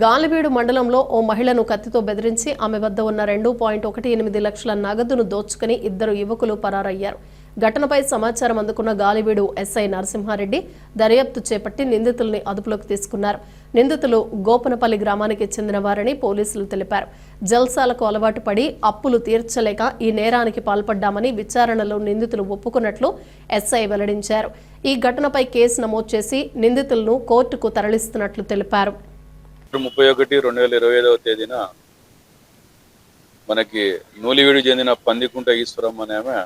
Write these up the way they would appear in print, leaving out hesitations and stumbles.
గాలివీడు మండలంలో ఓ మహిళను కత్తితో బెదిరించి ఆమె వద్ద ఉన్న 2.18 లక్షల నగదును దోచుకుని ఇద్దరు యువకులు పరారయ్యారు. ఘటనపై సమాచారం అందుకున్న గాలివీడు ఎస్ఐ నరసింహారెడ్డి దర్యాప్తు చేపట్టి నిందితుల్ని అదుపులోకి తీసుకున్నారు. నిందితులు గోపనపల్లి గ్రామానికి చెందిన వారని పోలీసులు తెలిపారు. జల్సాలకు అలవాటు పడి అప్పులు తీర్చలేక ఈ నేరానికి పాల్పడ్డామని విచారణలో నిందితులు ఒప్పుకున్నట్లు ఎస్ఐ వెల్లడించారు. ఈ ఘటనపై కేసు నమోదు చేసి నిందితులను కోర్టుకు తరలిస్తున్నట్లు తెలిపారు. 31/2025 తేదీన మనకి నూలివీడు చెందిన పందికుంట ఈశ్వరమ్మ అనే ఆమె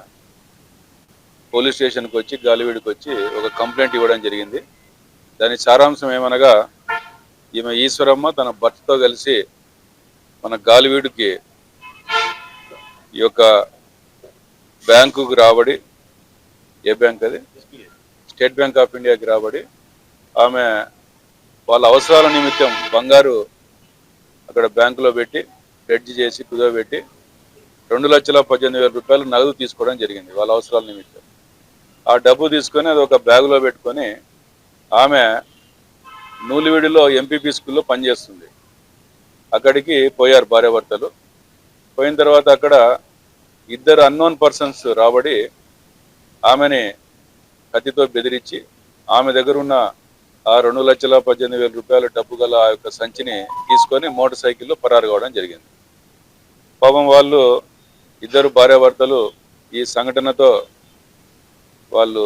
పోలీస్ స్టేషన్కి వచ్చి గాలివీడికి వచ్చి ఒక కంప్లైంట్ ఇవ్వడం జరిగింది. దాని సారాంశం ఏమనగా ఈమె ఈశ్వరమ్మ తన భర్తతో కలిసి మన గాలివీడికి ఈ యొక్క బ్యాంకుకు రాబడి, ఏ బ్యాంక్ అది, స్టేట్ బ్యాంక్ ఆఫ్ ఇండియాకి రాబడి ఆమె వాళ్ళ అవసరాల నిమిత్తం బంగారు అక్కడ బ్యాంకులో పెట్టి హెడ్జ్ చేసి కుదవబెట్టి 2,18,000 రూపాయలు నగదు తీసుకోవడం జరిగింది వాళ్ళ అవసరాల నిమిత్తం. ఆ డబ్బు తీసుకొని అది ఒక బ్యాగులో పెట్టుకొని ఆమె నూలివీడిలో ఎంపీపీ స్కూల్లో పనిచేస్తుంది. అక్కడికి పోయారు భార్యాభర్తలు. పోయిన తర్వాత అక్కడ ఇద్దరు అన్నోన్ పర్సన్స్ రాబడి ఆమెని కత్తితో బెదిరించి ఆమె దగ్గర ఉన్న ఆ 2,18,000 రూపాయల డబ్బు గల ఆ యొక్క సంచిని తీసుకొని మోటార్ సైకిల్లో పరారు కావడం జరిగింది. పాపం వాళ్ళు ఇద్దరు భార్యాభర్తలు ఈ సంఘటనతో వాళ్ళు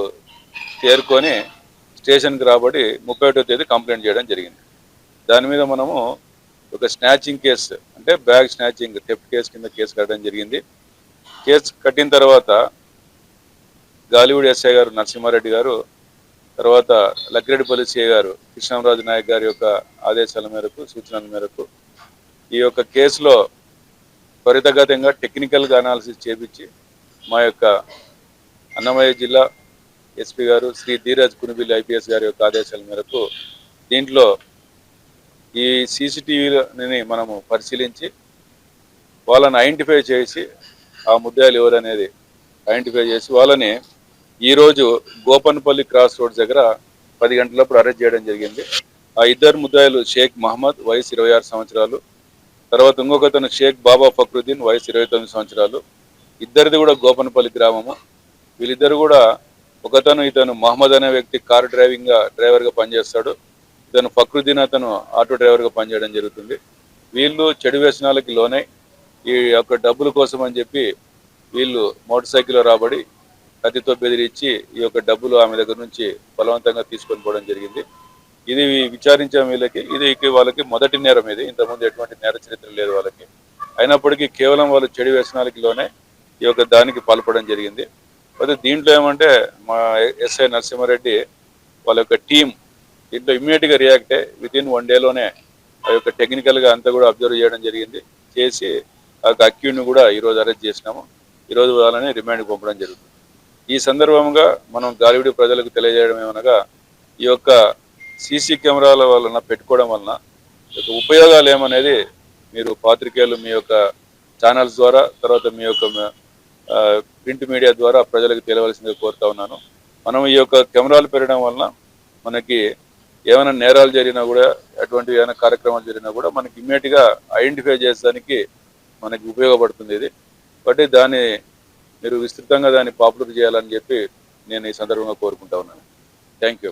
చేరుకొని స్టేషన్కి రాబడి 31వ తేదీ కంప్లైంట్ చేయడం జరిగింది. దాని మీద మనము ఒక స్నాచింగ్ కేసు, అంటే బ్యాగ్ స్నాచింగ్ థెఫ్ట్ కేసు కింద కేసు కట్టడం జరిగింది. కేసు కట్టిన తర్వాత గాలివీడు ఎస్ఐ గారు నరసింహారెడ్డి గారు, తర్వాత లక్కిరెడ్డిపల్లి సిఐ గారు కృష్ణరాజు నాయక్ గారి యొక్క ఆదేశాల మేరకు, సూచనల మేరకు ఈ యొక్క కేసులో త్వరితగతంగా టెక్నికల్గా అనాలిసిస్ చేపించి మా యొక్క అన్నమయ్య జిల్లా ఎస్పీ గారు శ్రీ ధీరజ్ కునిబిల్లి ఐపీఎస్ గారి యొక్క ఆదేశాల మేరకు దీంట్లో ఈ సీసీటీవీని మనము పరిశీలించి వాళ్ళని ఐడెంటిఫై చేసి ఆ ముద్దాయిలు ఎవరనేది ఐడెంటిఫై చేసి వాళ్ళని ఈరోజు గోపన్పల్లి క్రాస్ రోడ్స్ దగ్గర 10 గంటలప్పుడు అరెస్ట్ చేయడం జరిగింది. ఆ ఇద్దరు ముద్దాయిలు షేక్ మహమ్మద్ వయసు 26 సంవత్సరాలు, తర్వాత ఇంకొకతను షేక్ బాబా ఫక్రుద్దీన్ వయసు 29 సంవత్సరాలు. ఇద్దరిది కూడా గోపన్పల్లి గ్రామము. వీళ్ళిద్దరు కూడా ఇతను మహమ్మద్ అనే వ్యక్తి కారు డ్రైవర్గా పనిచేస్తాడు. ఇతను ఫక్రుద్దీన్ అతను ఆటో డ్రైవర్గా పనిచేయడం జరుగుతుంది. వీళ్ళు చెడు వ్యసనాలకి లోనై ఈ యొక్క డబ్బుల కోసం అని చెప్పి వీళ్ళు మోటార్ సైకిల్లో రాబడి కత్తితో బెదిరించి ఈ యొక్క డబ్బులు ఆమె దగ్గర నుంచి బలవంతంగా తీసుకొని పోవడం జరిగింది. ఇది విచారించే వీళ్ళకి వాళ్ళకి మొదటి నేరం. ఇది ఇంతకుముందు ఎటువంటి నేర చరిత్ర లేదు వాళ్ళకి. అయినప్పటికీ కేవలం వాళ్ళు చెడు వ్యసనాలకి లోనే ఈ యొక్క దానికి పాల్పడడం జరిగింది. అయితే దీంట్లో ఏమంటే మా ఎస్ఐ నరసింహారెడ్డి వాళ్ళ యొక్క టీం దీంట్లో ఇమ్మీడియట్గా రియాక్ట్ అయ్యి వితిన్ 1 డేలోనే ఆ యొక్క టెక్నికల్గా అంతా కూడా అబ్జర్వ్ చేయడం జరిగింది. చేసి ఆ యొక్క అక్యూడ్ని కూడా ఈరోజు అరెస్ట్ చేసినాము. ఈరోజు వాళ్ళని రిమాండ్కి పంపడం జరుగుతుంది. ఈ సందర్భంగా మనం గాలివీడు ప్రజలకు తెలియజేయడం ఏమనగా ఈ యొక్క సీసీ కెమెరాల వలన పెట్టుకోవడం వలన ఉపయోగాలు ఏమనేది మీరు పాత్రికేయులు మీ యొక్క ఛానల్స్ ద్వారా, తర్వాత మీ యొక్క ప్రింట్ మీడియా ద్వారా ప్రజలకు తెలియవలసిందిగా కోరుతా ఉన్నాను. మనం ఈ యొక్క కెమెరాలు పెట్టడం వలన మనకి ఏమైనా నేరాలు జరిగినా కూడా, అటువంటి ఏమైనా కార్యక్రమాలు జరిగినా కూడా మనకి ఇమ్మీడియట్గా ఐడెంటిఫై చేసేదానికి మనకి ఉపయోగపడుతుంది ఇది. కాబట్టి దాన్ని మీరు విస్తృతంగా దాన్ని పాపులర్ చేయాలని చెప్పి నేను ఈ సందర్భంగా కోరుకుంటా ఉన్నాను. Thank you.